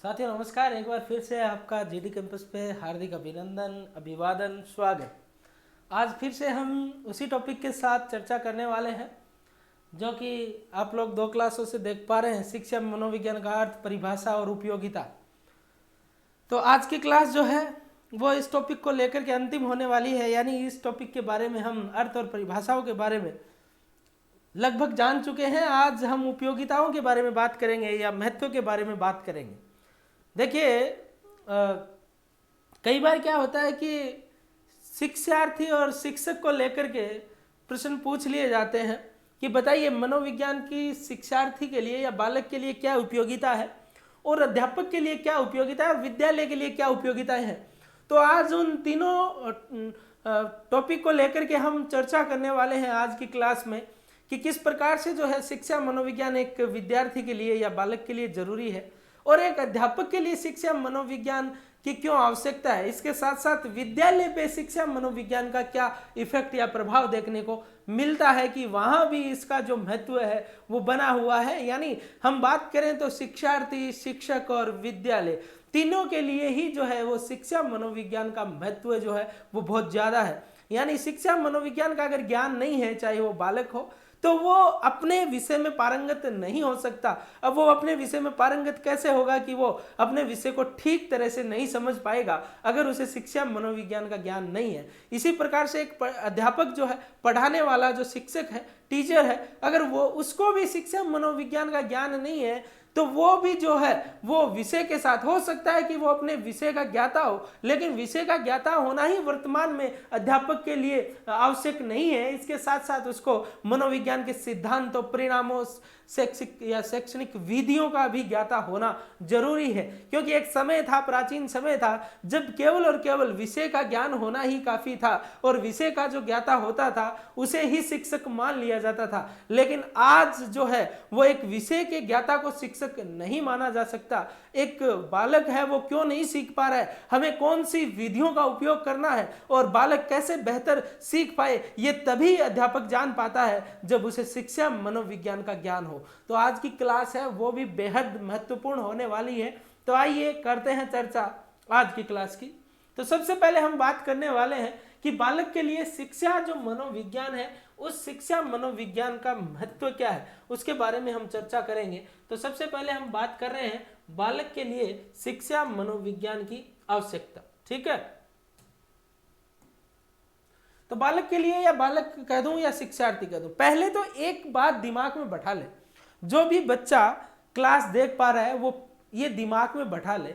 साथियों नमस्कार। एक बार फिर से आपका जीडी कैंपस पे हार्दिक अभिनंदन, अभिवादन, स्वागत। आज फिर से हम उसी टॉपिक के साथ चर्चा करने वाले हैं जो कि आप लोग 2 क्लासों से देख पा रहे हैं, शिक्षा मनोविज्ञान का अर्थ, परिभाषा और उपयोगिता। तो आज की क्लास जो है वो इस टॉपिक को लेकर के अंतिम होने वाली है, यानी इस टॉपिक के बारे में हम अर्थ और परिभाषाओं के बारे में लगभग जान चुके हैं। आज हम उपयोगिताओं के बारे में बात करेंगे या महत्व के बारे में बात करेंगे। देखिए, कई बार क्या होता है कि शिक्षार्थी और शिक्षक को लेकर के प्रश्न पूछ लिए जाते हैं कि बताइए मनोविज्ञान की शिक्षार्थी के लिए या बालक के लिए क्या उपयोगिता है और अध्यापक के लिए क्या उपयोगिता है और विद्यालय के लिए क्या उपयोगिताएं हैं। तो आज उन तीनों टॉपिक को लेकर के हम चर्चा करने वाले हैं आज की क्लास में कि किस प्रकार से जो है शिक्षा मनोविज्ञान एक विद्यार्थी के लिए या बालक के लिए जरूरी है और एक अध्यापक के लिए शिक्षा मनोविज्ञान की क्यों आवश्यकता है। इसके साथ साथ विद्यालय पे शिक्षा मनोविज्ञान का क्या इफेक्ट या प्रभाव देखने को मिलता है कि वहां भी इसका जो महत्व है वो बना हुआ है। यानी हम बात करें तो शिक्षार्थी, शिक्षक और विद्यालय तीनों के लिए ही जो है वो शिक्षा मनोविज्ञान का महत्व जो है वो बहुत ज्यादा है। यानी शिक्षा मनोविज्ञान का अगर ज्ञान नहीं है, चाहे वो बालक हो, तो वो अपने विषय में पारंगत नहीं हो सकता। अब वो अपने विषय में पारंगत कैसे होगा कि वो अपने विषय को ठीक तरह से नहीं समझ पाएगा अगर उसे शिक्षा मनोविज्ञान का ज्ञान नहीं है। इसी प्रकार से एक अध्यापक जो है, पढ़ाने वाला जो शिक्षक है, टीचर है, अगर वो उसको भी शिक्षा मनोविज्ञान का ज्ञान नहीं है तो वो भी जो है वो विषय के साथ, हो सकता है कि वो अपने विषय का ज्ञाता हो, लेकिन विषय का ज्ञाता होना ही वर्तमान में अध्यापक के लिए आवश्यक नहीं है। इसके साथ साथ उसको मनोविज्ञान के सिद्धांतों, परिणामों, शैक्षिक या शैक्षणिक विधियों का भी ज्ञाता होना जरूरी है। क्योंकि एक समय था, प्राचीन समय था, जब केवल और केवल विषय का ज्ञान होना ही काफी था और विषय का जो ज्ञाता होता था उसे ही शिक्षक मान लिया जाता था। लेकिन आज जो है वो एक विषय के ज्ञाता को शिक्षक नहीं माना जा सकता। एक बालक है वो क्यों नहीं सीख पा रहा है, हमें कौन सी विधियों का उपयोग करना है और बालक कैसे बेहतर सीख पाए, ये तभी अध्यापक जान पाता है जब उसे शिक्षा मनोविज्ञान का ज्ञान हो। तो आज की क्लास है वो भी बेहद महत्वपूर्ण होने वाली है। तो आइए करते हैं चर्चा आज की क्लास की। तो सबसे पहले हम बात करने वाले हैं कि बालक के लिए शिक्षा जो मनोविज्ञान है, उस शिक्षा मनोविज्ञान का महत्व क्या है, उसके बारे में हम चर्चा करेंगे। तो सबसे पहले हम बात कर रहे हैं बालक के लिए शिक्षा मनोविज्ञान की आवश्यकता। ठीक है, तो बालक के लिए या बालक कह दूं या शिक्षार्थी कह दूं, पहले तो एक बात दिमाग में बैठा ले, जो भी बच्चा क्लास देख पा रहा है वो ये दिमाग में बैठा ले,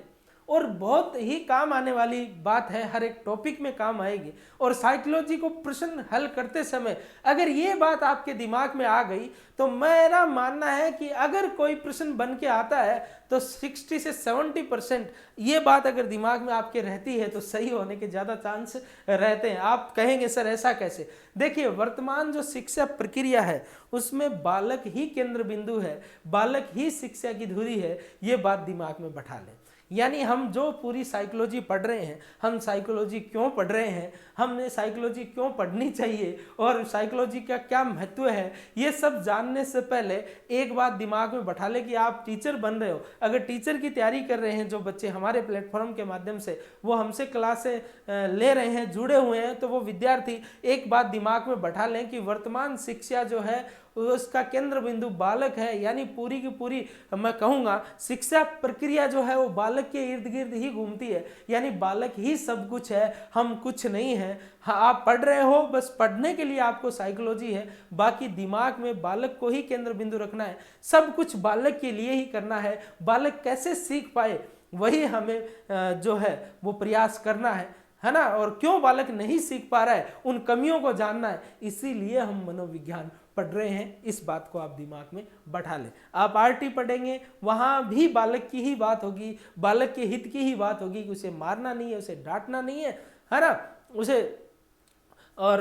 और बहुत ही काम आने वाली बात है, हर एक टॉपिक में काम आएगी। और साइकोलॉजी को प्रश्न हल करते समय अगर ये बात आपके दिमाग में आ गई तो मेरा मानना है कि अगर कोई प्रश्न बन के आता है तो 60 से 70% ये बात अगर दिमाग में आपके रहती है तो सही होने के ज़्यादा चांस रहते हैं। आप कहेंगे सर ऐसा कैसे? देखिए, वर्तमान जो शिक्षा प्रक्रिया है उसमें बालक ही केंद्र बिंदु है, बालक ही शिक्षा की धुरी है, ये बात दिमाग में बैठा लें। यानी हम जो पूरी साइकोलॉजी पढ़ रहे हैं, हम साइकोलॉजी क्यों पढ़ रहे हैं, हमने साइकोलॉजी क्यों पढ़नी चाहिए और साइकोलॉजी का क्या महत्व है, ये सब जानने से पहले एक बात दिमाग में बैठा ले कि आप टीचर बन रहे हो, अगर टीचर की तैयारी कर रहे हैं जो बच्चे हमारे प्लेटफॉर्म के माध्यम से वो हमसे क्लासें ले रहे हैं, जुड़े हुए हैं, तो वो विद्यार्थी एक बात दिमाग में बैठा लें कि वर्तमान शिक्षा जो है उसका केंद्र बिंदु बालक है। यानी पूरी की पूरी मैं कहूँगा शिक्षा प्रक्रिया जो है वो बालक के इर्द गिर्द ही घूमती है। यानी बालक ही सब कुछ है, हम कुछ नहीं है। हाँ, आप पढ़ रहे हो, बस पढ़ने के लिए आपको साइकोलॉजी है, बाकी दिमाग में बालक को ही केंद्र बिंदु रखना है, सब कुछ बालक के लिए ही करना है। बालक कैसे सीख पाए वही हमें जो है वो प्रयास करना है ना। और क्यों बालक नहीं सीख पा रहा है, उन कमियों को जानना है, इसीलिए हम मनोविज्ञान पढ़ रहे हैं। इस बात को आप दिमाग में बैठा लें। आप आरटी पढ़ेंगे, वहां भी बालक की ही बात होगी, बालक के हित की ही बात होगी कि उसे मारना नहीं है, उसे डांटना नहीं है ना,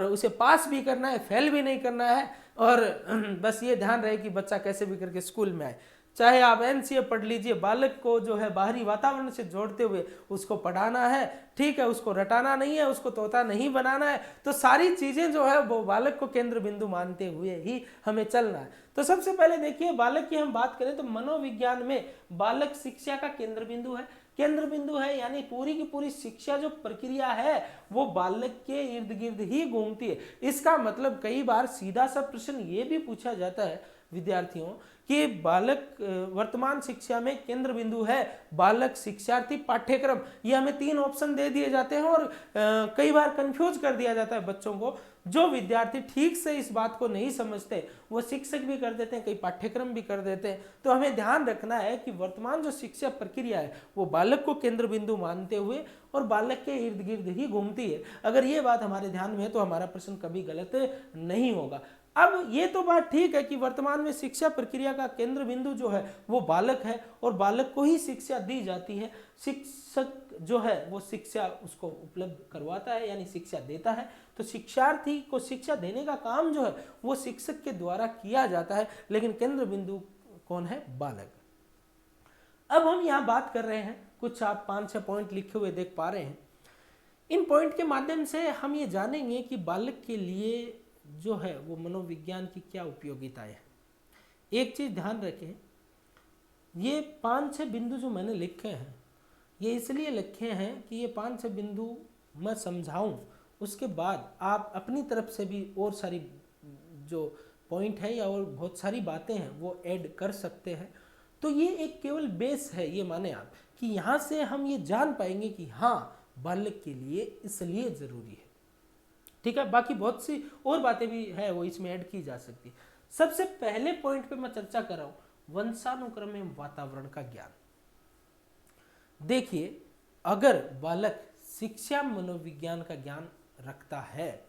उसे पास भी करना है, फेल भी नहीं करना है, और बस ये ध्यान रहे कि बच्चा कैसे भी करके स्कूल में आए। चाहे आप एनसीए पढ़ लीजिए, बालक को जो है बाहरी वातावरण से जोड़ते हुए उसको पढ़ाना है, ठीक है, उसको रटाना नहीं है, उसको तोता नहीं बनाना है। तो सारी चीजें जो है वो बालक को केंद्र बिंदु मानते हुए ही हमें चलना है। तो सबसे पहले देखिए, बालक की हम बात करें तो मनोविज्ञान में बालक शिक्षा का केंद्र बिंदु है। केंद्र बिंदु है यानी पूरी की पूरी शिक्षा जो प्रक्रिया है वो बालक के इर्द गिर्द ही घूमती है। इसका मतलब कई बार सीधा सा प्रश्न ये भी पूछा जाता है विद्यार्थियों कि बालक वर्तमान शिक्षा में केंद्र बिंदु है बालक, शिक्षार्थी, पाठ्यक्रम। ये हमें 3 ऑप्शन दे दिए जाते हैं और कई बार कंफ्यूज कर दिया जाता है बच्चों को। जो विद्यार्थी ठीक से इस बात को नहीं समझते वो शिक्षक भी कर देते हैं, कई पाठ्यक्रम भी कर देते हैं। तो हमें ध्यान रखना है कि वर्तमान जो शिक्षा प्रक्रिया है वो बालक को केंद्र बिंदु मानते हुए और बालक के इर्द गिर्द ही घूमती है। अगर ये बात हमारे ध्यान में है तो हमारा प्रश्न कभी गलत नहीं होगा। अब ये तो बात ठीक है कि वर्तमान में शिक्षा प्रक्रिया का केंद्र बिंदु जो है वो बालक है और बालक को ही शिक्षा दी जाती है। शिक्षक जो है वो शिक्षा उसको उपलब्ध करवाता है यानी शिक्षा देता है। तो शिक्षार्थी को शिक्षा देने का काम जो है वो शिक्षक के द्वारा किया जाता है, लेकिन केंद्र बिंदु कौन है? बालक। अब हम यहाँ बात कर रहे हैं, कुछ आप 5-6 पॉइंट लिखे हुए देख पा रहे हैं। इन पॉइंट के माध्यम से हम ये जानेंगे कि बालक के लिए जो है वो मनोविज्ञान की क्या उपयोगिताएं हैं। एक चीज ध्यान रखें, ये 5-6 बिंदु जो मैंने लिखे हैं ये इसलिए लिखे हैं कि ये 5-6 बिंदु मैं समझाऊं, उसके बाद आप अपनी तरफ से भी और सारी जो पॉइंट है या और बहुत सारी बातें हैं वो ऐड कर सकते हैं। तो ये एक केवल बेस है, ये माने आप कि यहाँ से हम ये जान पाएंगे कि हाँ बालक के लिए इसलिए जरूरी है, ठीक है। बाकी बहुत सी और बातें भी है वो इसमें ऐड की जा सकती है। सबसे पहले पॉइंट पे मैं चर्चा कर रहा हूं वंशानुक्रम एवं वातावरण का ज्ञान। देखिए, अगर बालक शिक्षा मनोविज्ञान का ज्ञान रखता है,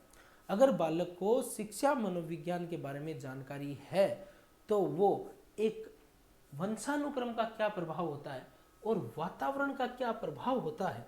अगर बालक को शिक्षा मनोविज्ञान के बारे में जानकारी है तो वो एक वंशानुक्रम का क्या प्रभाव होता है और वातावरण का क्या प्रभाव होता है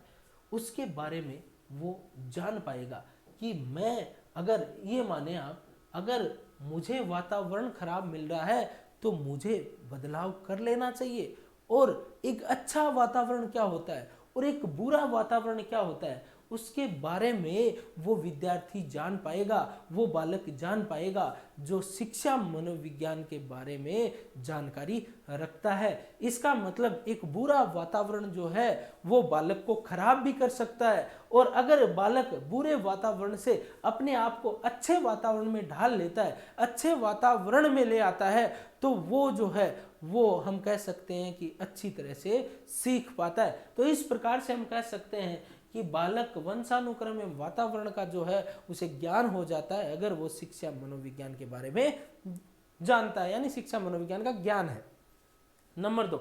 उसके बारे में वो जान पाएगा कि मैं, अगर ये माने आप, अगर मुझे वातावरण खराब मिल रहा है तो मुझे बदलाव कर लेना चाहिए। और एक अच्छा वातावरण क्या होता है और एक बुरा वातावरण क्या होता है उसके बारे में वो विद्यार्थी जान पाएगा, वो बालक जान पाएगा जो शिक्षा मनोविज्ञान के बारे में जानकारी रखता है। इसका मतलब एक बुरा वातावरण जो है वो बालक को खराब भी कर सकता है, और अगर बालक बुरे वातावरण से अपने आप को अच्छे वातावरण में ढाल लेता है, अच्छे वातावरण में ले आता है, तो वो जो है वो हम कह सकते हैं कि अच्छी तरह से सीख पाता है। तो इस प्रकार से हम कह सकते हैं कि बालक वंशानुक्रम एवं वातावरण का जो है उसे ज्ञान हो जाता है अगर वो शिक्षा मनोविज्ञान के बारे में जानता है, यानी शिक्षा मनोविज्ञान का ज्ञान है। नंबर 2,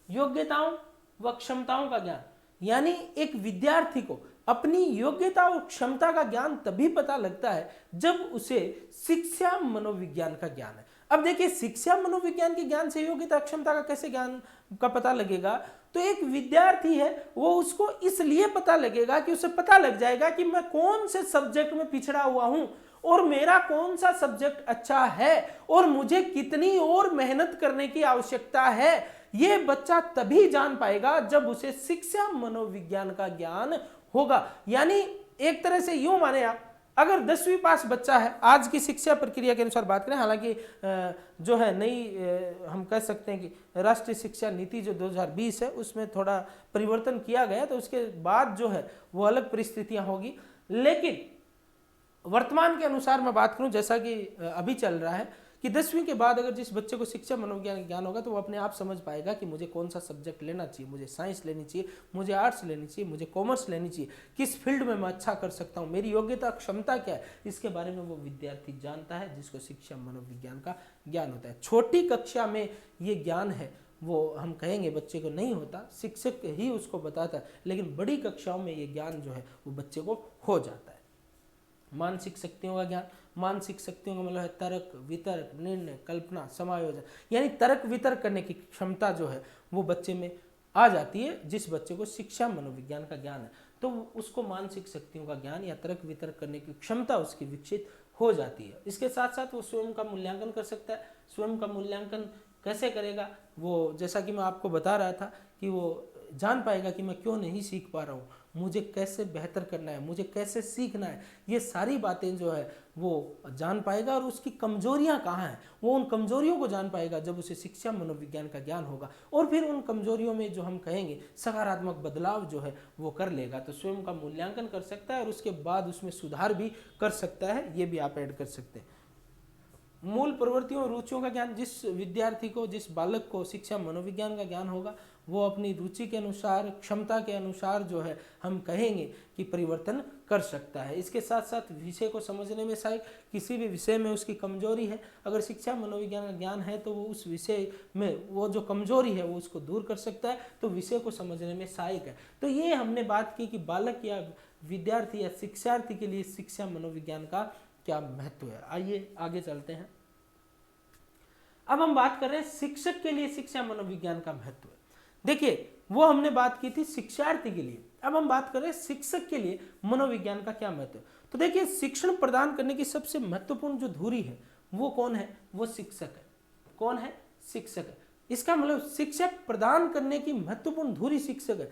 योग्यताओं व क्षमताओं का ज्ञान। यानी एक विद्यार्थी को अपनी योग्यता और क्षमता का ज्ञान तभी पता लगता है जब उसे शिक्षा मनोविज्ञान का ज्ञान है। अब देखिए, शिक्षा मनोविज्ञान के ज्ञान से योग्यता क्षमता का कैसे ज्ञान का पता लगेगा? तो एक विद्यार्थी है वो उसको इसलिए पता लगेगा कि उसे पता लग जाएगा कि मैं कौन से सब्जेक्ट में पिछड़ा हुआ हूं और मेरा कौन सा सब्जेक्ट अच्छा है और मुझे कितनी और मेहनत करने की आवश्यकता है। ये बच्चा तभी जान पाएगा जब उसे शिक्षा मनोविज्ञान का ज्ञान होगा। यानी एक तरह से यूं माने आप, अगर 10वीं पास बच्चा है, आज की शिक्षा प्रक्रिया के अनुसार बात करें, हालांकि जो है नई हम कह सकते हैं कि राष्ट्रीय शिक्षा नीति जो 2020 है उसमें थोड़ा परिवर्तन किया गया, तो उसके बाद जो है वो अलग परिस्थितियां होगी। लेकिन वर्तमान के अनुसार मैं बात करूं, जैसा कि अभी चल रहा है कि 10वीं के बाद अगर जिस बच्चे को शिक्षा मनोविज्ञान ज्ञान होगा तो वो अपने आप समझ पाएगा कि मुझे कौन सा सब्जेक्ट लेना चाहिए, मुझे साइंस लेनी चाहिए, मुझे आर्ट्स लेनी चाहिए, मुझे कॉमर्स लेनी चाहिए, किस फील्ड में मैं अच्छा कर सकता हूँ, मेरी योग्यता क्षमता क्या है, इसके बारे में वो विद्यार्थी जानता है, जिसको शिक्षा मनोविज्ञान का ज्ञान होता है। छोटी कक्षा में ये ज्ञान है वो हम कहेंगे बच्चे को नहीं होता, शिक्षक ही उसको बताता है, लेकिन बड़ी कक्षाओं में ये ज्ञान जो है वो बच्चे को हो जाता है। मानसिक शक्तियों का ज्ञान। मानसिक शक्तियों का मतलब है तर्क, वितर्क, निर्णय, कल्पना, समायोजन, यानी तर्क वितर्क करने की क्षमता जो है वो बच्चे में आ जाती है। जिस बच्चे को शिक्षा मनोविज्ञान का ज्ञान है तो उसको मानसिक शक्तियों का ज्ञान या तर्क वितर्क करने की क्षमता उसकी विकसित हो जाती है। इसके साथ साथ वो स्वयं का मूल्यांकन कर सकता है। स्वयं का मूल्यांकन कैसे करेगा? वो जैसा कि मैं आपको बता रहा था कि वो जान पाएगा कि मैं क्यों नहीं सीख पा रहा हूँ, मुझे कैसे बेहतर करना है, मुझे कैसे सीखना है, ये सारी बातें जो है वो जान पाएगा। और उसकी कमजोरियां कहाँ हैं, वो उन कमजोरियों को जान पाएगा जब उसे शिक्षा मनोविज्ञान का ज्ञान होगा। और फिर उन कमजोरियों में जो हम कहेंगे सकारात्मक बदलाव जो है वो कर लेगा, तो स्वयं का मूल्यांकन कर सकता है और उसके बाद उसमें सुधार भी कर सकता है। ये भी आप ऐड कर सकते हैं। मूल प्रवृत्तियों और रुचियों का ज्ञान, जिस विद्यार्थी को, जिस बालक को शिक्षा मनोविज्ञान का ज्ञान होगा, वो अपनी रुचि के अनुसार, क्षमता के अनुसार जो है हम कहेंगे कि परिवर्तन कर सकता है। इसके साथ साथ विषय को समझने में सहायक, किसी भी विषय में उसकी कमजोरी है, अगर शिक्षा मनोविज्ञान का ज्ञान है तो वो उस विषय में वो जो कमजोरी है वो उसको दूर कर सकता है, तो विषय को समझने में सहायक है। तो ये हमने बात की कि बालक या विद्यार्थी या शिक्षार्थी के लिए शिक्षा मनोविज्ञान का क्या महत्व है। आइए आगे चलते हैं। अब हम बात कर रहे हैं शिक्षक के लिए शिक्षा मनोविज्ञान का महत्व है। देखिए वो हमने बात की थी शिक्षार्थी के लिए, अब हम बात कर रहे हैं शिक्षक के लिए मनोविज्ञान का क्या महत्व है। तो देखिए शिक्षण प्रदान करने की सबसे महत्वपूर्ण जो धुरी है वो कौन है? वो शिक्षक है। कौन है? शिक्षक है। इसका मतलब शिक्षा प्रदान करने की महत्वपूर्ण धुरी शिक्षक है,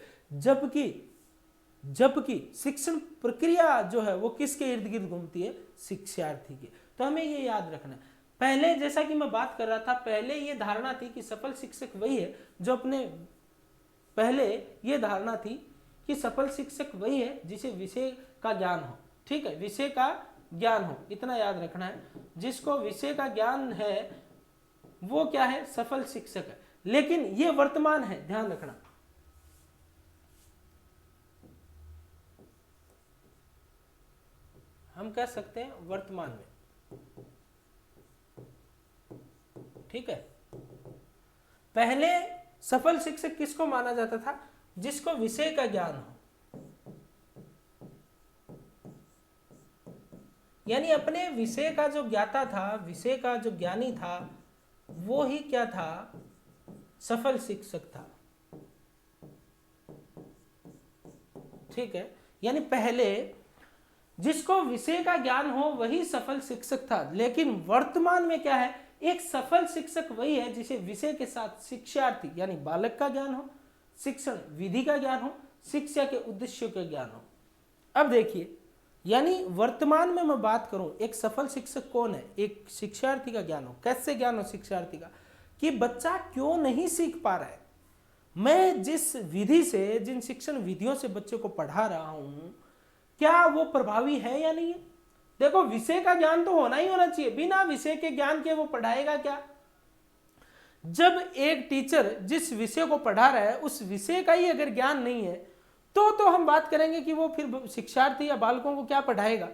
जबकि शिक्षण प्रक्रिया जो है वो किसके इर्द गिर्द घूमती है? शिक्षार्थी के। तो हमें ये याद रखना है। पहले जैसा कि मैं बात कर रहा था, पहले ये धारणा थी कि सफल शिक्षक वही है जो अपने, पहले ये धारणा थी कि सफल शिक्षक वही है जिसे विषय का ज्ञान हो। ठीक है, विषय का ज्ञान हो, इतना याद रखना है। जिसको विषय का ज्ञान है वो क्या है? सफल शिक्षक है। लेकिन ये वर्तमान है, ध्यान रखना। हम कह सकते हैं वर्तमान में। ठीक है, पहले सफल शिक्षक किसको माना जाता था? जिसको विषय का ज्ञान हो, यानी अपने विषय का जो ज्ञाता था, विषय का जो ज्ञानी था, वो ही क्या था? सफल शिक्षक था। ठीक है, यानी पहले जिसको विषय का ज्ञान हो वही सफल शिक्षक था। लेकिन वर्तमान में क्या है? एक सफल शिक्षक वही है जिसे विषय के साथ शिक्षार्थी यानी बालक का ज्ञान हो, शिक्षण विधि का ज्ञान हो, शिक्षा के उद्देश्यों का ज्ञान हो। अब देखिए, यानी वर्तमान में मैं बात करूं, एक सफल शिक्षक कौन है? एक शिक्षार्थी का ज्ञान हो। कैसे ज्ञान हो शिक्षार्थी का? कि बच्चा क्यों नहीं सीख पा रहा है, मैं जिस विधि से, जिन शिक्षण विधियों से बच्चे को पढ़ा रहा हूं, क्या वो प्रभावी है या नहीं है। देखो विषय का ज्ञान तो होना ही होना चाहिए, बिना विषय के ज्ञान के वो पढ़ाएगा क्या? जब एक टीचर जिस विषय को पढ़ा रहा है उस विषय का ही अगर ज्ञान नहीं है तो हम बात करेंगे कि वो फिर शिक्षार्थी या बालकों को क्या पढ़ाएगा।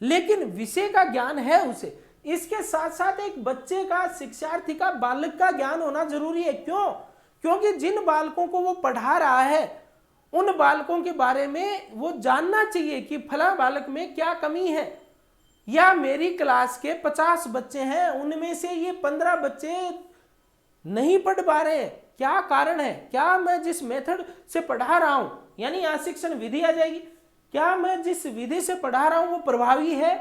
लेकिन विषय का ज्ञान है उसे, इसके साथ साथ एक बच्चे का, शिक्षार्थी का, बालक का ज्ञान होना जरूरी है। क्यों? क्योंकि जिन बालकों को वो पढ़ा रहा है उन बालकों के बारे में वो जानना चाहिए कि फला बालक में क्या कमी है, या मेरी क्लास के 50 बच्चे हैं उनमें से ये 15 बच्चे नहीं पढ़ पा रहे हैं, क्या कारण है? क्या मैं जिस मेथड से पढ़ा रहा हूं, यानी यहां शिक्षण विधि आ जाएगी, क्या मैं जिस विधि से पढ़ा रहा हूं वो प्रभावी है?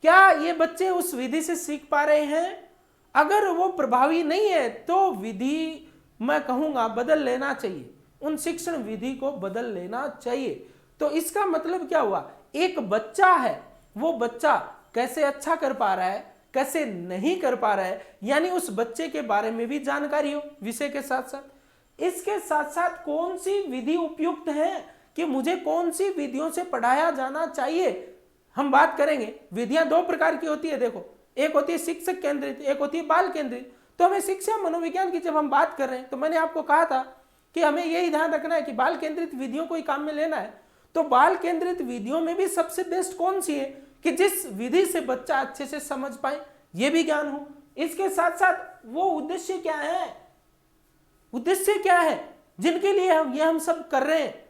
क्या ये बच्चे उस विधि से सीख पा रहे हैं? अगर वो प्रभावी नहीं है तो विधि मैं कहूंगा बदल लेना चाहिए, उन शिक्षण विधि को बदल लेना चाहिए। तो इसका मतलब क्या हुआ? एक बच्चा है, वो बच्चा कैसे अच्छा कर पा रहा है, कैसे नहीं कर पा रहा है, यानी उस बच्चे के बारे में भी जानकारी हो विषय के साथ साथ। इसके साथ साथ कौन सी विधि उपयुक्त है कि मुझे कौन सी विधियों से पढ़ाया जाना चाहिए। हम बात करेंगे, विधियां 2 प्रकार की होती है। देखो, एक होती है शिक्षक केंद्रित, एक होती है बाल केंद्रित। तो हमें शिक्षा मनोविज्ञान की जब हम बात कर रहे हैं तो मैंने आपको कहा था कि हमें यही ध्यान रखना है कि बाल केंद्रित विधियों को ही काम में लेना है। तो बाल केंद्रित विधियों में भी सबसे बेस्ट कौन सी है कि जिस विधि से बच्चा अच्छे से समझ पाए, ये भी ज्ञान हो। इसके साथ साथ वो उद्देश्य क्या है, उद्देश्य क्या है जिनके लिए हम सब कर रहे हैं,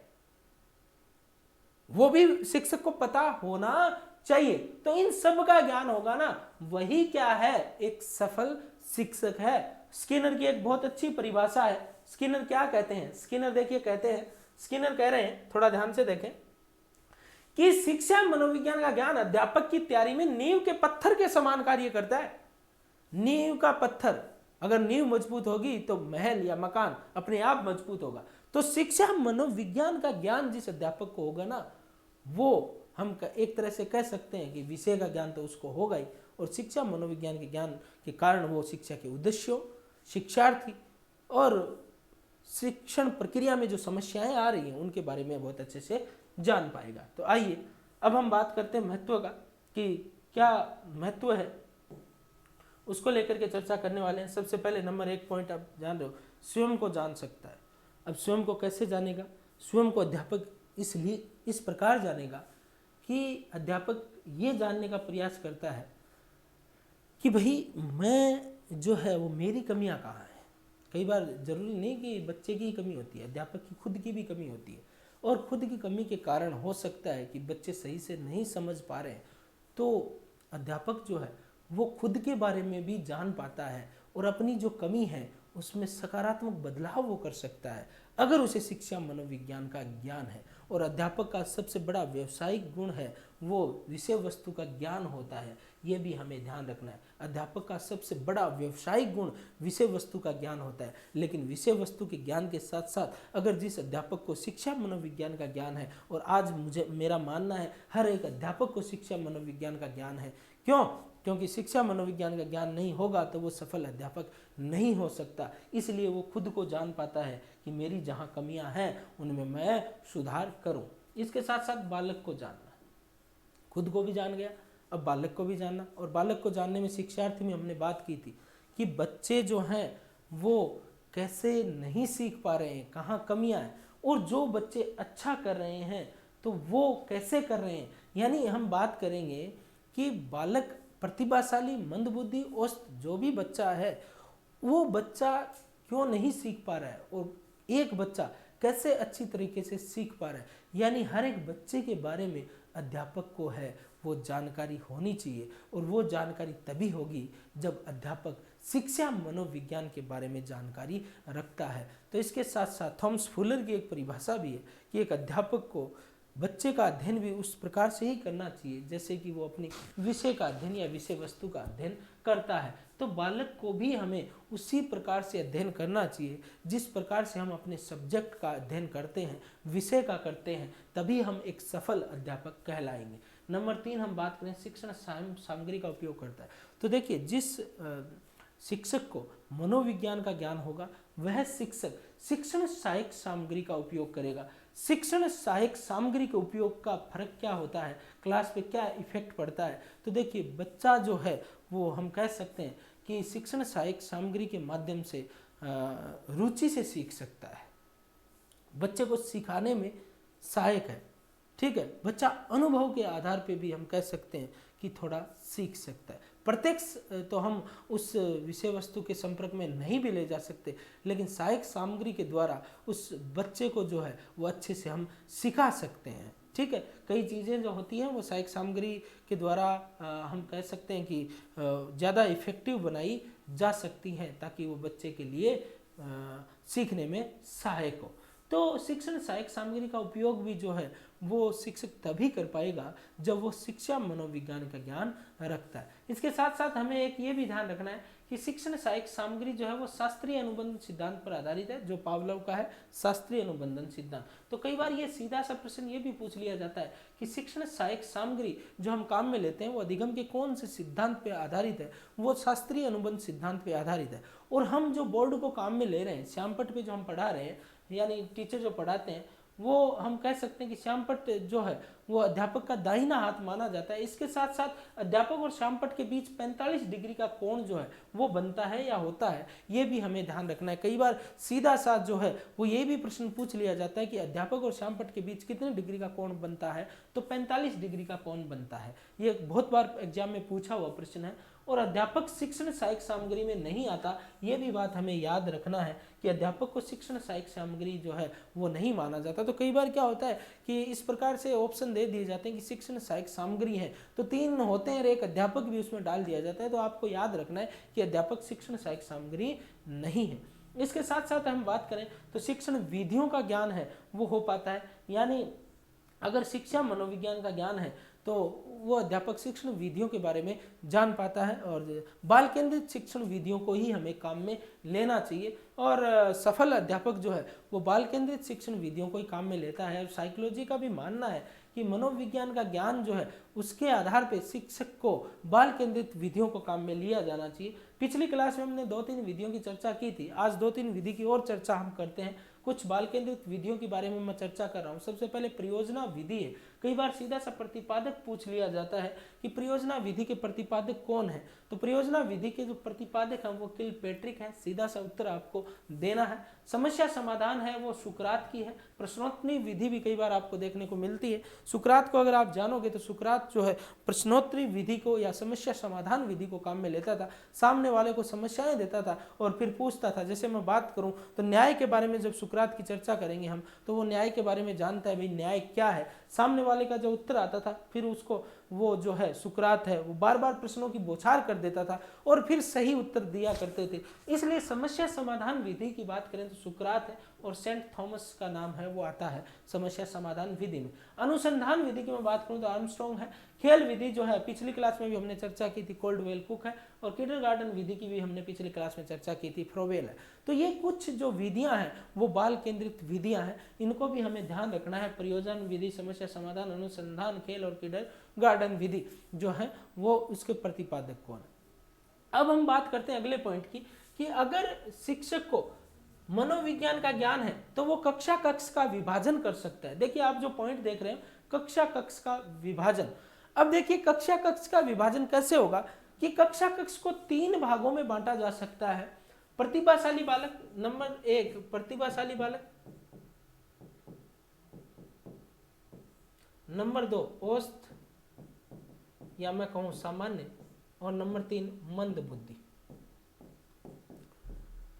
वो भी शिक्षक को पता होना चाहिए। तो इन सब का ज्ञान होगा ना, वही क्या है? एक सफल शिक्षक है। स्किनर की एक बहुत अच्छी परिभाषा है। स्किनर क्या कहते हैं? स्किनर देखिए कहते हैं, स्किनर कह रहे हैं, थोड़ा ध्यान से देखें, कि शिक्षा मनोविज्ञान का ज्ञान अध्यापक की तैयारी में नींव के पत्थर के समान कार्य करता है। नींव का पत्थर, अगर नींव मजबूत होगी तो महल या मकान अपने आप मजबूत होगा। तो शिक्षा मनोविज्ञान का ज्ञान जिस अध्यापक को होगा ना, वो हम एक तरह से कह सकते हैं कि विषय का ज्ञान तो उसको होगा ही, और शिक्षा मनोविज्ञान के ज्ञान के कारण वो शिक्षा के उद्देश्यों, शिक्षार्थी और शिक्षण प्रक्रिया में जो समस्याएं आ रही हैं उनके बारे में बहुत अच्छे से जान पाएगा। तो आइए अब हम बात करते हैं महत्व का, कि क्या महत्व है, उसको लेकर के चर्चा करने वाले हैं। सबसे पहले नंबर 1 पॉइंट आप जान रहे हो, स्वयं को जान सकता है। अब स्वयं को कैसे जानेगा? स्वयं को अध्यापक इसलिए इस प्रकार जानेगा कि अध्यापक ये जानने का प्रयास करता है कि भाई मैं जो है वो मेरी कमियां कहाँ हैं। कई बार जरूरी नहीं कि बच्चे की ही कमी होती है, अध्यापक की खुद की भी कमी होती है, और खुद की कमी के कारण हो सकता है कि बच्चे सही से नहीं समझ पा रहे हैं, तो अध्यापक जो है वो खुद के बारे में भी जान पाता है और अपनी जो कमी है उसमें सकारात्मक बदलाव वो कर सकता है अगर उसे शिक्षा मनोविज्ञान का ज्ञान है। और अध्यापक का सबसे बड़ा व्यावसायिक गुण है वो विषय वस्तु का ज्ञान होता है, ये भी हमें ध्यान रखना है। अध्यापक का सबसे बड़ा व्यावसायिक गुण विषय वस्तु का ज्ञान होता है, लेकिन विषय वस्तु के ज्ञान के साथ साथ अगर जिस अध्यापक को शिक्षा मनोविज्ञान का ज्ञान है, और आज मेरा मानना है हर एक अध्यापक को शिक्षा मनोविज्ञान का ज्ञान है। क्यों? क्योंकि शिक्षा मनोविज्ञान का ज्ञान नहीं होगा तो वो सफल अध्यापक नहीं हो सकता। इसलिए वो खुद को जान पाता है कि मेरी जहाँ कमियां हैं उनमें मैं सुधार करूं। इसके साथ साथ बालक को जानना, खुद को भी जान गया, अब बालक को भी जानना। और बालक को जानने में शिक्षार्थी में हमने बात की थी कि बच्चे जो हैं वो कैसे नहीं सीख पा रहे हैं, कहाँ कमियां हैं, और जो बच्चे अच्छा कर रहे हैं तो वो कैसे कर रहे हैं। यानी हम बात करेंगे कि बालक प्रतिभाशाली, मंदबुद्धि, औसत जो भी बच्चा है वो बच्चा क्यों नहीं सीख पा रहा है, और एक बच्चा कैसे अच्छी तरीके से सीख पा रहा है। यानी हर एक बच्चे के बारे में अध्यापक को है वो जानकारी होनी चाहिए, और वो जानकारी तभी होगी जब अध्यापक शिक्षा मनोविज्ञान के बारे में जानकारी रखता है। तो इसके साथ साथ थॉमस फुलर की एक परिभाषा भी है कि एक अध्यापक को बच्चे का अध्ययन भी उस प्रकार से ही करना चाहिए जैसे कि वो अपनी विषय का अध्ययन या विषय वस्तु का अध्ययन करता है। तो बालक को भी हमें उसी प्रकार से अध्ययन करना चाहिए जिस प्रकार से हम अपने सब्जेक्ट का अध्ययन करते हैं, विषय का करते हैं, तभी हम एक सफल अध्यापक कहलाएंगे। नंबर 3 हम बात करें शिक्षण सामग्री का उपयोग करता है। तो देखिए जिस शिक्षक को मनोविज्ञान का ज्ञान होगा वह शिक्षक शिक्षण सहायक सामग्री का उपयोग करेगा। शिक्षण सहायक सामग्री के उपयोग का फर्क क्या होता है, क्लास पे क्या इफेक्ट पड़ता है। तो देखिए बच्चा जो है वो हम कह सकते हैं कि शिक्षण सहायक सामग्री के माध्यम से रुचि से सीख सकता है, बच्चे को सिखाने में सहायक है। ठीक है, बच्चा अनुभव के आधार पे भी हम कह सकते हैं कि थोड़ा सीख सकता है। प्रत्यक्ष तो हम उस विषय वस्तु के संपर्क में नहीं भी ले जा सकते, लेकिन सहायक सामग्री के द्वारा उस बच्चे को जो है वो अच्छे से हम सिखा सकते हैं। ठीक है, कई चीज़ें जो होती हैं वो सहायक सामग्री के द्वारा हम कह सकते हैं कि ज़्यादा इफेक्टिव बनाई जा सकती हैं ताकि वो बच्चे के लिए सीखने में सहायक हो। तो शिक्षण सहायक सामग्री का उपयोग भी जो है वो शिक्षक तभी कर पाएगा जब वो शिक्षा मनोविज्ञान का ज्ञान रखता है। इसके साथ साथ हमें एक ये भी ध्यान रखना है कि शिक्षण सहायक सामग्री जो है वो शास्त्रीय अनुबंध सिद्धांत पर आधारित है, जो पावलोव का है शास्त्रीय अनुबंधन सिद्धांत। तो कई बार ये सीधा सा प्रश्न ये भी पूछ लिया जाता है कि शिक्षण सहायक सामग्री जो हम काम में लेते हैं वो अधिगम के कौन से सिद्धांत पर आधारित है। वो शास्त्रीय अनुबंध सिद्धांत पर आधारित है। और हम जो बोर्ड को काम में ले रहे हैं, श्यामपट्ट पे जो हम पढ़ा रहे हैं, यानी टीचर जो पढ़ाते हैं, वो हम कह सकते हैं कि श्यामपट्ट जो है वो अध्यापक का दाहिना हाथ माना जाता है। इसके साथ साथ अध्यापक और श्यामपट्ट के बीच 45 डिग्री का कोण जो है वो बनता है या होता है, ये भी हमें ध्यान रखना है। कई बार सीधा साथ जो है वो ये भी प्रश्न पूछ लिया जाता है कि अध्यापक और श्यामपट्ट के बीच कितने डिग्री का कोण बनता है, तो 45 डिग्री का कोण बनता है। ये बहुत बार एग्जाम में पूछा हुआ प्रश्न है। और अध्यापक शिक्षण सहायक सामग्री में नहीं आता, ये भी बात हमें याद रखना है कि अध्यापक को शिक्षण सहायक सामग्री जो है वो नहीं माना जाता। तो कई बार क्या होता है कि इस प्रकार से ऑप्शन दे दिए जाते हैं कि शिक्षण सहायक सामग्री है तो 3 होते हैं और एक अध्यापक भी उसमें डाल दिया जाता है। तो आपको याद रखना है कि अध्यापक शिक्षण सहायक सामग्री नहीं है। इसके साथ साथ हम बात करें तो शिक्षण विधियों का ज्ञान है वो हो पाता है। यानी अगर शिक्षा मनोविज्ञान का ज्ञान है तो वो अध्यापक शिक्षण विधियों के बारे में जान पाता है, और बाल केंद्रित शिक्षण विधियों को ही हमें काम में लेना चाहिए। और सफल अध्यापक जो है वो बाल केंद्रित शिक्षण विधियों को ही काम में लेता है। और साइकोलॉजी का भी मानना है कि मनोविज्ञान का ज्ञान जो है उसके आधार पे शिक्षक को बाल केंद्रित विधियों को काम में लिया जाना चाहिए। पिछली क्लास में हमने 2-3 विधियों की चर्चा की थी, आज 2-3 विधि की और चर्चा हम करते हैं। कुछ बाल केंद्रित विधियों के बारे में मैं चर्चा कर रहा हूँ। सबसे पहले परियोजना विधि है। कई बार सीधा सा प्रतिपादक पूछ लिया जाता है कि परियोजना विधि के प्रतिपादक कौन है। तो परियोजना विधि के जो प्रतिपादक हैं वो किलपेट्रिक है, सीधा सा उत्तर आपको देना है। समस्या समाधान है वो सुकरात की है। प्रश्नोत्तरी विधि भी कई बार आपको देखने को मिलती है। सुकरात को अगर आप जानोगे तो सुकरात जो है प्रश्नोत्तरी विधि को या समस्या समाधान विधि को काम में लेता था। सामने वाले को समस्याएं देता था और फिर पूछता था। जैसे मैं बात करूं तो न्याय के बारे में जब सुकरात की चर्चा करेंगे हम, तो वो न्याय के बारे में जानता है, भाई न्याय क्या है। सामने वाले का जो उत्तर आता था फिर उसको वो जो है सुकरात है वो बार बार प्रश्नों की बौछार कर देता था और फिर सही उत्तर दिया करते थे। इसलिए समस्या समाधान विधि की बात करें तो सुकरात है और सेंट थॉमस का नाम है वो आता है समस्या समाधान विधि में। अनुसंधान विधि की मैं बात करूं तो आर्मस्ट्रॉन्ग है। खेल विधि जो है पिछली क्लास में भी हमने चर्चा की थी, कोल्डवेल कुक है। और किंडरगार्टन विधि की भी हमने पिछली क्लास में चर्चा की थी, फ्रोवेल है। तो ये कुछ जो विधियां हैं वो बाल केंद्रित विधियां हैं, इनको भी हमें ध्यान रखना है। प्रयोजन विधि, समस्या समाधान, अनुसंधान, खेल और किंडरगार्टन विधि जो है वो उसके प्रतिपादक कौन है। अब हम बात करते हैं अगले पॉइंट की कि अगर शिक्षक को मनोविज्ञान का ज्ञान है तो वो कक्षा कक्ष का विभाजन कर सकता है। देखिए आप जो पॉइंट देख रहे हैं कक्षा कक्ष का विभाजन। अब देखिए कक्षा कक्ष का विभाजन कैसे होगा कि कक्षा कक्ष को 3 भागों में बांटा जा सकता है। प्रतिभाशाली बालक, नंबर 1 प्रतिभाशाली बालक, नंबर 2 औसत या मैं कहूं सामान्य, और नंबर 3 मंद बुद्धि।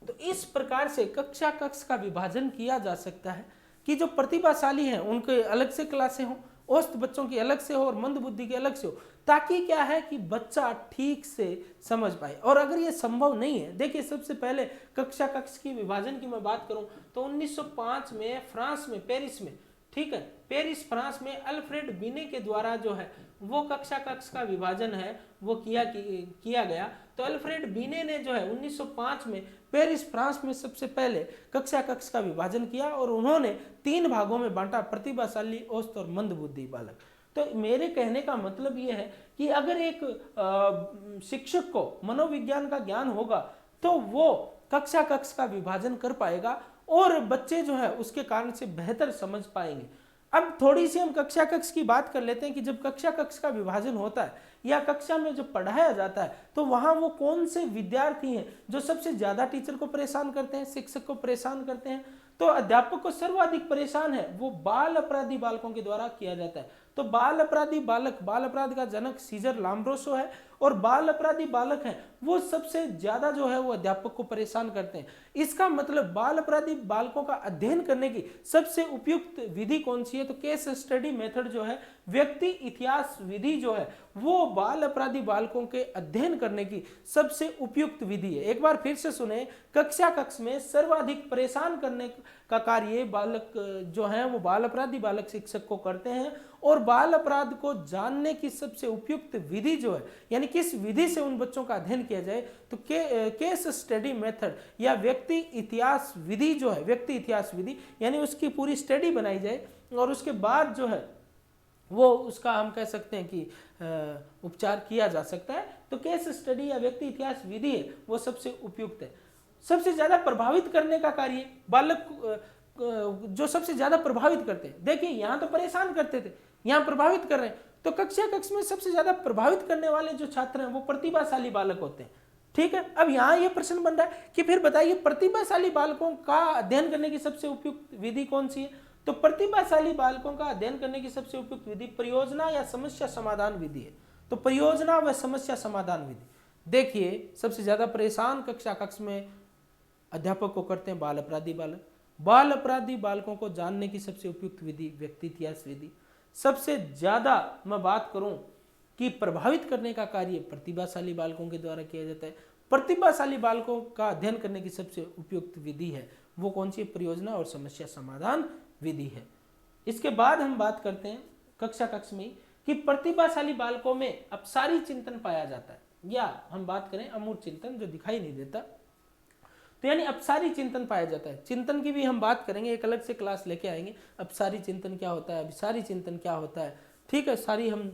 तो इस प्रकार से कक्षा कक्ष का विभाजन किया जा सकता है कि जो प्रतिभाशाली हैं उनके अलग से क्लासें हों, औसत बच्चों की अलग से हो और मंद बुद्धि की अलग से हो, ताकि क्या है कि बच्चा ठीक से समझ पाए। और अगर ये संभव नहीं है, देखिए सबसे पहले कक्षा कक्ष की विभाजन की मैं बात करूं तो 1905 में फ्रांस में, पेरिस में, ठीक है, पेरिस फ्रांस में अल्फ्रेड बिने के द्वारा जो है वो कक्षा कक्ष का विभाजन है वो किया गया। तो अल्फ्रेड बिने ने जो है 1905 में पेरिस फ्रांस में सबसे पहले कक्षा कक्ष का विभाजन किया और उन्होंने 3 भागों में बांटा, प्रतिभाशाली, औसत और मंद बुद्धि बालक। तो मेरे कहने का मतलब ये है कि अगर एक शिक्षक को मनोविज्ञान का ज्ञान होगा तो वो कक्षा कक्ष का विभाजन कर पाएगा और बच्चे जो है उसके कारण से बेहतर समझ पाएंगे। अब थोड़ी सी हम कक्षा कक्ष की बात कर लेते हैं कि जब कक्षा कक्ष का विभाजन होता है या कक्षा में जब पढ़ाया जाता है तो वहां वो कौन से विद्यार्थी हैं जो सबसे ज्यादा टीचर को परेशान करते हैं, शिक्षक को परेशान करते हैं। तो अध्यापक को सर्वाधिक परेशान है वो बाल अपराधी बालकों के द्वारा किया जाता है। तो बाल अपराधी बालक, बाल अपराध का जनक सीजर लाम्ब्रोसो है और बाल अपराधी बालक हैं वो सबसे ज्यादा जो है वो अध्यापक को परेशान करते हैं। इसका मतलब बाल अपराधी बालकों का अध्ययन करने की सबसे उपयुक्त विधि कौन सी है, तो केस स्टडी मेथड जो है, व्यक्ति इतिहास विधि जो है वो बाल अपराधी बालकों के अध्ययन करने की सबसे उपयुक्त विधि है। एक बार फिर से सुने, कक्षा कक्ष में सर्वाधिक परेशान करने का कार्य बालक जो है वो बाल अपराधी बालक शिक्षक को करते हैं और बाल अपराध को जानने की सबसे उपयुक्त विधि जो है, यानी किस विधि से उन बच्चों का अध्ययन किया जाए, तो केस स्टडी मेथड या व्यक्ति इतिहास विधि जो है, व्यक्ति इतिहास विधि, यानी उसकी पूरी स्टडी बनाई जाए और उसके बाद जो है वो उसका हम कह सकते हैं कि उपचार किया जा सकता है। तो केस स्टडी या व्यक्ति इतिहास विधि है वो सबसे उपयुक्त है। सबसे ज्यादा प्रभावित करने का कार्य बालक जो सबसे ज्यादा प्रभावित करते हैं, देखिए यहाँ तो परेशान करते थे, यहाँ प्रभावित कर रहे हैं। तो कक्षा कक्ष में सबसे ज्यादा प्रभावित करने वाले जो छात्र हैं वो प्रतिभाशाली बालक होते हैं, ठीक है। अब यहाँ ये प्रश्न बन रहा है कि फिर बताइए प्रतिभाशाली बालकों का अध्ययन करने की सबसे उपयुक्त विधि कौन सी है। तो प्रतिभाशाली बालकों का अध्ययन करने की सबसे उपयुक्त विधि परियोजना या समस्या समाधान विधि है। तो परियोजना व समस्या समाधान विधि, देखिए सबसे ज्यादा परेशान कक्षा कक्ष में अध्यापक को करते हैं बाल अपराधी बालक। बाल अपराधी बालकों को जानने की सबसे उपयुक्त विधि व्यक्ति इतिहास विधि। सबसे ज्यादा मैं बात करूं कि प्रभावित करने का कार्य प्रतिभाशाली बालकों के द्वारा किया जाता है। प्रतिभाशाली बालकों का अध्ययन करने की सबसे उपयुक्त विधि है वो कौन सी, परियोजना और समस्या समाधान विधि है। इसके बाद हम बात करते हैं कक्षा कक्ष में कि प्रतिभाशाली बालकों में अपसारी चिंतन पाया जाता है, या हम बात करें अमूर्त चिंतन जो दिखाई नहीं देता, तो यानी अपसारी चिंतन पाया जाता है। चिंतन की भी हम बात करेंगे, एक अलग से क्लास लेके आएंगे, अपसारी चिंतन क्या होता है, अभिसारी चिंतन क्या होता है, ठीक है, सारी हम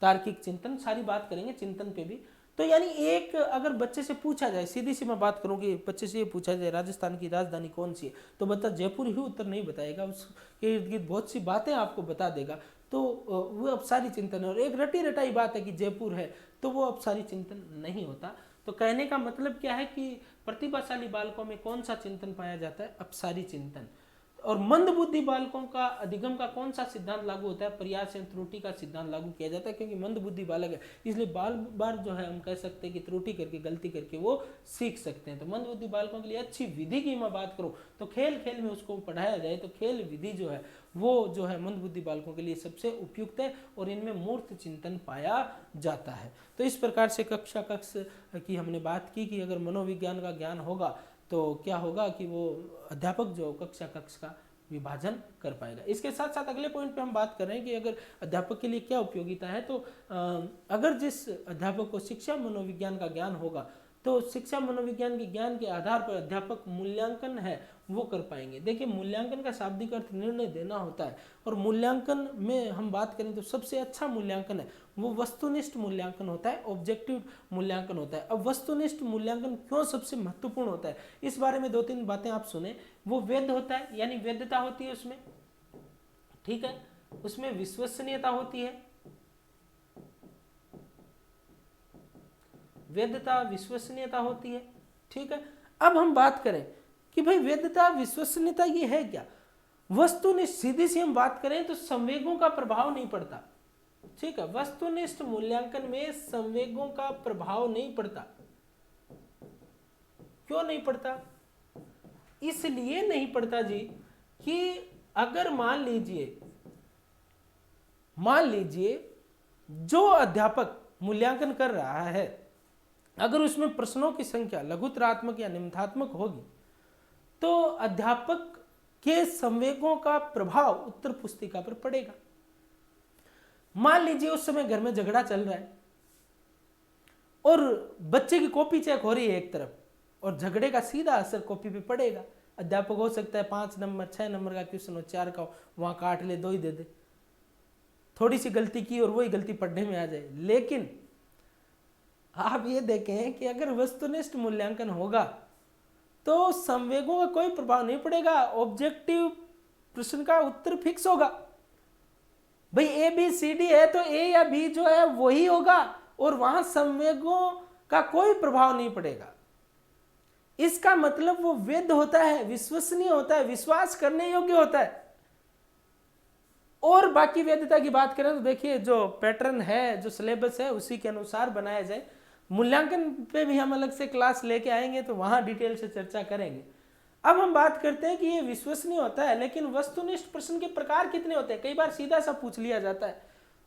तार्किक चिंतन सारी बात करेंगे चिंतन पे भी। तो यानी एक अगर बच्चे से पूछा जाए, सीधी सी मैं बात करूंगी, बच्चे से ये पूछा जाए राजस्थान की राजधानी कौन सी है, तो बता जयपुर ही उत्तर नहीं बताएगा, उसके इर्द गिर्द बहुत सी बातें आपको बता देगा, तो वो अपसारी चिंतन है। और एक रटी रटाई बात है कि जयपुर है, तो वो अपसारी चिंतन नहीं होता। तो कहने का मतलब क्या है कि प्रतिभाशाली बालकों में कौन सा चिंतन पाया जाता है, अपसारी चिंतन। और मंद बुद्धि बालकों का अधिगम का कौन सा सिद्धांत लागू होता है, प्रयास एवं त्रुटि का सिद्धांत लागू किया जाता है, क्योंकि मंद बुद्धि बालक है इसलिए बार बार जो है हम कह सकते हैं कि त्रुटि करके गलती करके वो सीख सकते हैं। तो मंद बुद्धि बालकों के लिए अच्छी विधि की मैं बात करूं तो खेल खेल में उसको पढ़ाया जाए तो खेल विधि जो है वो जो है मंद बुद्धि बालकों के लिए सबसे उपयुक्त है, और इनमें मूर्त चिंतन पाया जाता है। तो इस प्रकार से कक्षा कक्ष की हमने बात की कि अगर मनोविज्ञान का ज्ञान होगा तो क्या होगा कि वो अध्यापक जो कक्षा कक्ष का विभाजन कर पाएगा। इसके साथ साथ अगले पॉइंट पे हम बात कर रहे हैं कि अगर अध्यापक के लिए क्या उपयोगिता है, तो अगर जिस अध्यापक को शिक्षा मनोविज्ञान का ज्ञान होगा तो शिक्षा मनोविज्ञान के ज्ञान के आधार पर अध्यापक मूल्यांकन है वो कर पाएंगे। देखिए मूल्यांकन का शाब्दिक अर्थ निर्णय देना होता है, और मूल्यांकन में हम बात करें तो सबसे अच्छा मूल्यांकन है वो वस्तुनिष्ठ मूल्यांकन होता है, ऑब्जेक्टिव मूल्यांकन होता है। अब वस्तुनिष्ठ मूल्यांकन क्यों सबसे महत्वपूर्ण होता है, इस बारे में 2-3 बातें आप सुने। वो वैध होता है, यानी वैधता होती है उसमें, ठीक है, उसमें विश्वसनीयता होती है, वैधता विश्वसनीयता होती है, ठीक है। अब हम बात करें कि भाई वैधता विश्वसनीयता ये है क्या, वस्तुनिष्ठ सीधी सी हम बात करें तो संवेगों का प्रभाव नहीं पड़ता, ठीक है, वस्तुनिष्ठ मूल्यांकन में संवेगों का प्रभाव नहीं पड़ता। क्यों नहीं पड़ता, इसलिए नहीं पड़ता जी कि अगर मान लीजिए जो अध्यापक मूल्यांकन कर रहा है अगर उसमें प्रश्नों की संख्या लघुतरात्मक या निम्नात्मक होगी तो अध्यापक के संवेगों का प्रभाव उत्तर पुस्तिका पर पड़ेगा। मान लीजिए उस समय घर में झगड़ा चल रहा है और बच्चे की कॉपी चेक हो रही है एक तरफ, और झगड़े का सीधा असर कॉपी पे पड़ेगा। अध्यापक हो सकता है 5 नंबर 6 नंबर का क्वेश्चन हो, 4 का वहां काट ले, 2 ही दे दे, थोड़ी सी गलती की और वही गलती पढ़ने में आ जाए। लेकिन आप ये देखें कि अगर वस्तुनिष्ठ मूल्यांकन होगा तो संवेगों का कोई प्रभाव नहीं पड़ेगा, ऑब्जेक्टिव प्रश्न का उत्तर फिक्स होगा। भाई ABCD है तो A या B जो है वही होगा, और वहां संवेगों का कोई प्रभाव नहीं पड़ेगा। इसका मतलब वो वैध होता है, विश्वसनीय होता है, विश्वास करने योग्य होता है। और बाकी वैधता की बात करें तो देखिए जो पैटर्न है, जो सिलेबस है उसी के अनुसार बनाया जाए। मूल्यांकन पे भी हम अलग से क्लास लेके आएंगे तो वहां डिटेल से चर्चा करेंगे। अब हम बात करते हैं कि ये विश्वसनीय होता है, लेकिन वस्तुनिष्ठ प्रश्न के प्रकार कितने होते हैं, कई बार सीधा सा पूछ लिया जाता है।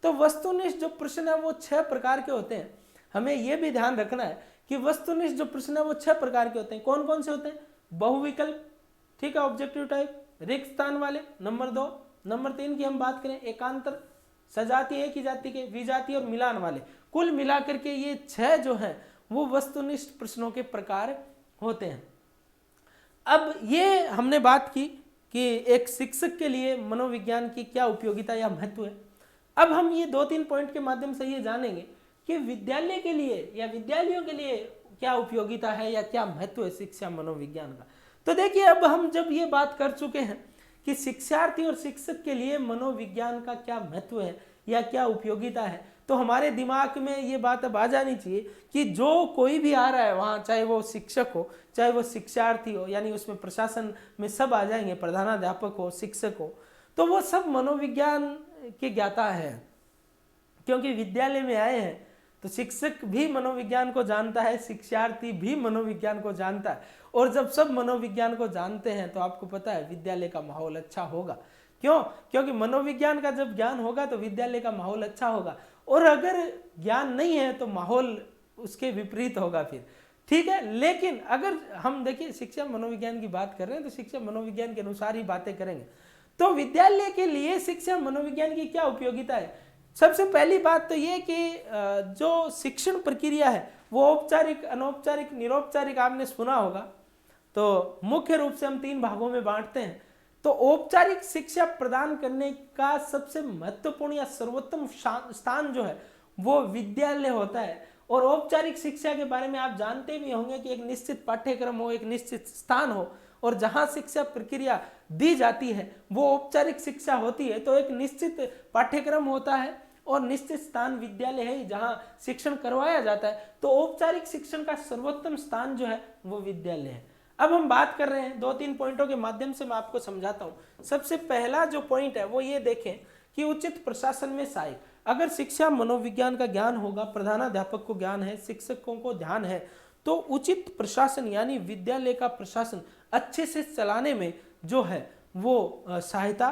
तो वस्तुनिष्ठ जो प्रश्न है वो 6 प्रकार के होते हैं। हमें यह भी ध्यान रखना है कि वस्तुनिष्ठ जो प्रश्न है वो 6 प्रकार के होते हैं। कौन कौन से होते हैं, बहुविकल्प, ठीक है, ऑब्जेक्टिव टाइप, रिक्त स्थान वाले, नंबर 2, नंबर 3 की हम बात करें एकांतर, सजातीय एक ही जाति के, विजातीय और मिलान वाले। कुल मिलाकर के ये 6 जो हैं वो वस्तुनिष्ठ प्रश्नों के प्रकार होते हैं। अब ये हमने बात की कि एक शिक्षक के लिए मनोविज्ञान की क्या उपयोगिता या महत्व है। अब हम ये 2-3 पॉइंट के माध्यम से ये जानेंगे कि विद्यालय के लिए या विद्यालयों के लिए क्या उपयोगिता है या क्या महत्व है शिक्षा मनोविज्ञान का। तो देखिए अब हम जब ये बात कर चुके हैं कि शिक्षार्थी और शिक्षक के लिए मनोविज्ञान का क्या महत्व है या क्या उपयोगिता है, तो हमारे दिमाग में ये बात अब आ जानी चाहिए कि जो कोई भी आ रहा है वहाँ, चाहे वो शिक्षक हो चाहे वो शिक्षार्थी हो, यानी उसमें प्रशासन में सब आ जाएंगे, प्रधानाध्यापक हो शिक्षक हो, तो वो सब मनोविज्ञान के ज्ञाता है। क्योंकि विद्यालय में आए हैं तो शिक्षक भी मनोविज्ञान को जानता है, शिक्षार्थी भी मनोविज्ञान को जानता है, और जब सब मनोविज्ञान को जानते हैं तो आपको पता है विद्यालय का माहौल अच्छा होगा। क्यों? क्योंकि मनोविज्ञान का जब ज्ञान होगा तो विद्यालय का माहौल अच्छा होगा, और अगर ज्ञान नहीं है तो माहौल उसके विपरीत होगा फिर, ठीक है। लेकिन अगर हम देखिए शिक्षा मनोविज्ञान की बात कर रहे हैं तो शिक्षा मनोविज्ञान के अनुसार ही बातें करेंगे। तो विद्यालय के लिए शिक्षा मनोविज्ञान की क्या उपयोगिता है, सबसे पहली बात तो ये कि जो शिक्षण प्रक्रिया है वो औपचारिक, अनौपचारिक, निरौपचारिक आपने सुना होगा। तो मुख्य रूप से हम 3 भागों में बांटते हैं। तो औपचारिक शिक्षा प्रदान करने का सबसे महत्वपूर्ण या सर्वोत्तम स्थान जो है वो विद्यालय होता है। और औपचारिक शिक्षा के बारे में आप जानते भी होंगे कि एक निश्चित पाठ्यक्रम हो, एक निश्चित स्थान हो, और जहां शिक्षा प्रक्रिया दी जाती है वो औपचारिक शिक्षा होती है। तो एक निश्चित पाठ्यक्रम होता है और निश्चित स्थान विद्यालय है जहां शिक्षण करवाया जाता है। तो औपचारिक शिक्षण का सर्वोत्तम स्थान जो है वो विद्यालय है। अब हम बात कर रहे हैं 2-3 पॉइंटों के माध्यम से मैं आपको समझाता हूं। सबसे पहला जो पॉइंट है वो ये देखें कि उचित प्रशासन में सहायक। अगर शिक्षा मनोविज्ञान का ज्ञान होगा, प्रधानाध्यापक को ज्ञान है, शिक्षकों को ध्यान है, तो उचित प्रशासन यानी विद्यालय का प्रशासन अच्छे से चलाने में जो है वो सहायता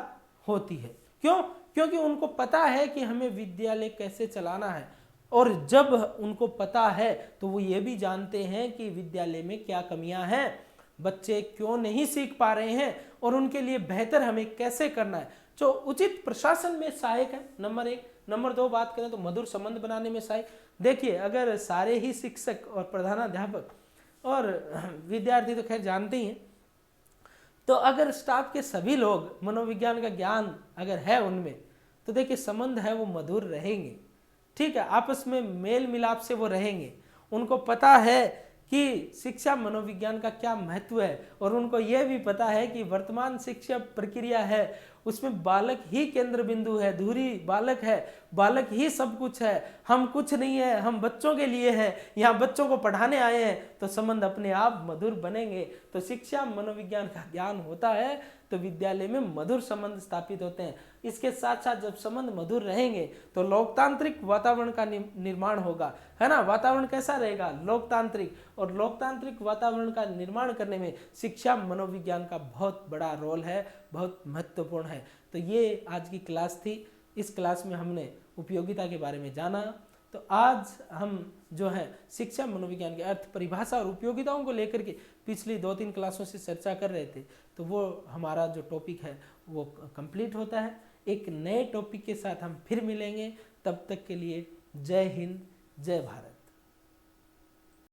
होती है। क्यों? क्योंकि उनको पता है कि हमें विद्यालय कैसे चलाना है, और जब उनको पता है तो वो ये भी जानते हैं कि विद्यालय में क्या कमियां हैं, बच्चे क्यों नहीं सीख पा रहे हैं, और उनके लिए बेहतर हमें कैसे करना है। जो उचित प्रशासन में सहायक है, नंबर 1। नंबर 2 बात करें तो मधुर संबंध बनाने में सहायक। देखिए, अगर सारे ही शिक्षक और प्रधानाध्यापक और विद्यार्थी तो खैर जानते ही हैं, तो अगर स्टाफ के सभी लोग मनोविज्ञान का ज्ञान अगर है उनमें, तो देखिए संबंध है वो मधुर रहेंगे। ठीक है, आपस में मेल मिलाप से वो रहेंगे। उनको पता है कि शिक्षा मनोविज्ञान का क्या महत्व है, और उनको यह भी पता है कि वर्तमान शिक्षा प्रक्रिया है उसमें बालक ही केंद्र बिंदु है, धुरी बालक है, बालक ही सब कुछ है, हम कुछ नहीं है, हम बच्चों के लिए हैं, यहाँ बच्चों को पढ़ाने आए हैं। तो संबंध अपने आप मधुर बनेंगे। तो शिक्षा मनोविज्ञान का ज्ञान होता है तो विद्यालय में मधुर संबंध स्थापित होते हैं। इसके साथ साथ जब संबंध मधुर रहेंगे तो लोकतांत्रिक वातावरण का निर्माण होगा, है ना। वातावरण कैसा रहेगा? लोकतांत्रिक। और लोकतांत्रिक वातावरण का निर्माण करने में शिक्षा मनोविज्ञान का बहुत बड़ा रोल है, बहुत महत्वपूर्ण है। तो ये आज की क्लास थी। इस क्लास में हमने उपयोगिता के बारे में जाना। तो आज हम जो है शिक्षा मनोविज्ञान के अर्थ, परिभाषा और उपयोगिताओं को लेकर के पिछली 2-3 क्लासों से चर्चा कर रहे थे। तो वो हमारा जो टॉपिक है वो कंप्लीट होता है। एक नए टॉपिक के साथ हम फिर मिलेंगे। तब तक के लिए जय हिंद, जय भारत।